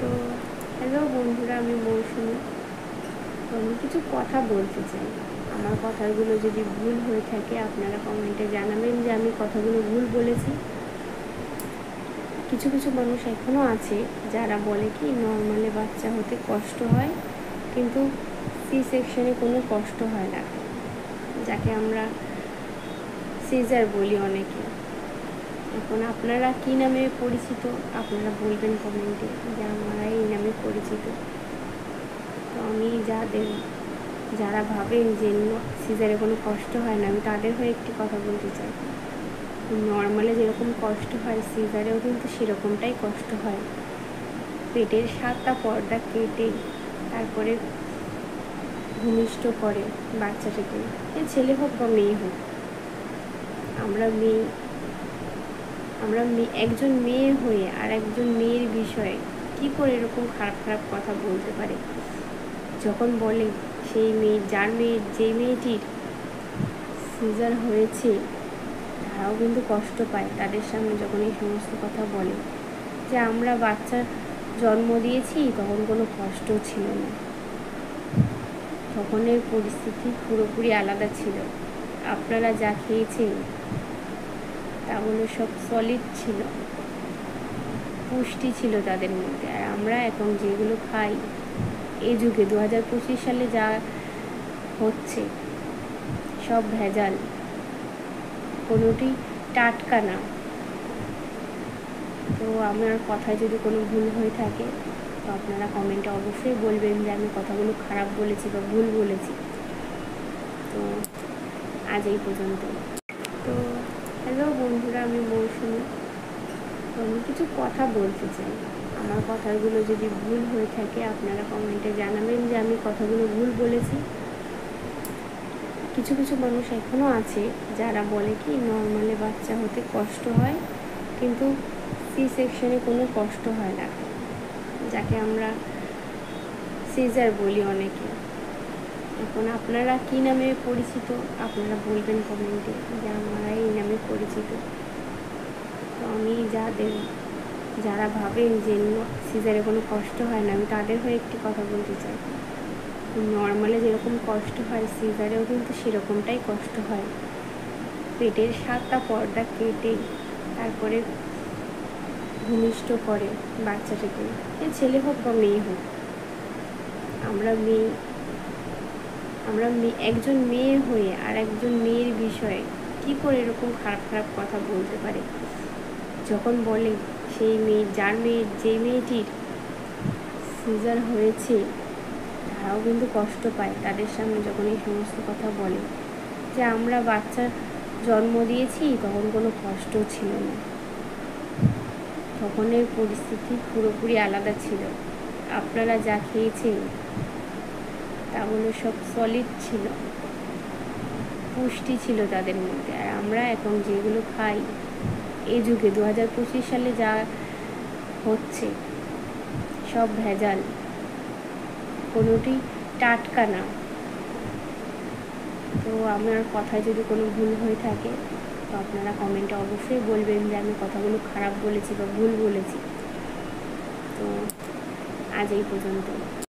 তো হ্যালো বন্ধুরা, আমি মৌসুমি। তো আমি কিছু কথা বলতে চাই। আমার কথাগুলো যদি ভুল হয়ে থাকে আপনারা কমেন্টে জানাবেন যে আমি কথাগুলো ভুল বলেছি। কিছু কিছু মানুষ এখনও আছে যারা বলে কি নর্মালে বাচ্চা হতে কষ্ট হয়, কিন্তু সি সেকশনে কোনো কষ্ট হয় না, যাকে আমরা সিজার বলি অনেকে। এখন আপনারা কী নামে পরিচিত আপনারা বলবেন কমেন্টে যে আমরা এই নামে পরিচিত। তো আমি যারা ভাবেন যে সিজারে কোনো কষ্ট হয় না, আমি তাদের হয়ে একটি কথা বলতে চাই। নর্মালে যেরকম কষ্ট হয় সিজারেও কিন্তু সেরকমটাই কষ্ট হয়। পেটের 7টা পর্দা কেটে তারপরে ভূমিষ্ঠ করে বাচ্চাটাকে, ছেলে হোক বা মেয়ে হোক। আমরা একজন মেয়ে হয়ে আর একজন মেয়ের বিষয়ে কি করে এরকম খারাপ খারাপ কথা বলতে পারে? যখন বলে সেই যে মেয়েটির সিজার হয়েছে তারাও কিন্তু কষ্ট পায় তাদের সামনে যখন এই সমস্ত কথা বলে যে আমরা বাচ্চা জন্ম দিয়েছি, তখন কোনো কষ্ট ছিল না, তখনের পরিস্থিতি পুরোপুরি আলাদা ছিল। আপনারা যা খেয়েছেন তা হলো সব সলিড ছিল, পুষ্টি ছিল তাদের মধ্যে। আর আমরা এখন যেগুলো খাই এই যুগে 2025 সালে যা হচ্ছে সব ভেজাল, কোনোটি টাটকা না। তো আমার কথায় যদি কোনো ভুল হয়ে থাকে তো আপনারা কমেন্টে অবশ্যই বলবেন যে আমি কথাগুলো খারাপ বলেছি বা ভুল বলেছি। তো আজ এই পর্যন্ত। তো হ্যালো বন্ধুরা, আমি মৌসুমি। তো আমি কিছু কথা বলতে চাই। আমার কথাগুলো যদি ভুল হয়ে থাকে আপনারা কমেন্টে জানাবেন যে আমি কথাগুলো ভুল বলেছি। কিছু কিছু মানুষ এখনও আছে যারা বলে কি নর্মালে বাচ্চা হতে কষ্ট হয়, কিন্তু সি সেকশনে কোনো কষ্ট হয় না, যাকে আমরা সিজার বলি অনেকে। এখন আপনারা কী নামে পরিচিত আপনারা বলবেন কমেন্টে যে আমরা এই নামে পরিচিত। তো আমি যারা ভাবেন যে সিজারে কোনো কষ্ট হয় না, আমি তাদের হয়ে একটি কথা বলতে চাই। নর্মালে যেরকম কষ্ট হয় সিজারেও কিন্তু সেরকমটাই কষ্ট হয়। পেটের 7টা পর্দা কেটে তারপরে ভূমিষ্ঠ করে বাচ্চাটাকে, ছেলে হোক বা মেয়ে হোক। আমরা একজন মেয়ে হয়ে আর একজন মেয়ের বিষয়ে কি করে এরকম খারাপ খারাপ কথা বলতে পারে? যখন বলে সেই যে মেয়েটির সিজার হয়েছে তারাও কিন্তু কষ্ট পায় তাদের সামনে যখন এই সমস্ত কথা বলে যে আমরা বাচ্চা জন্ম দিয়েছি, তখন কোনো কষ্ট ছিল না, তখনের পরিস্থিতি পুরোপুরি আলাদা ছিল। আপনারা যা খেয়েছেন তা হলো সব সলিড ছিল, পুষ্টি ছিল তাদের মধ্যে। আর আমরা এখন যেগুলো খাই এই যুগে 2025 সালে যা হচ্ছে সব ভেজাল, কোনোটি টাটকা না। তো আমার কথায় যদি কোনো ভুল হয়ে থাকে তো আপনারা কমেন্টে অবশ্যই বলবেন যে আমি কথাগুলো খারাপ বলেছি বা ভুল বলেছি। তো আজ এই পর্যন্ত।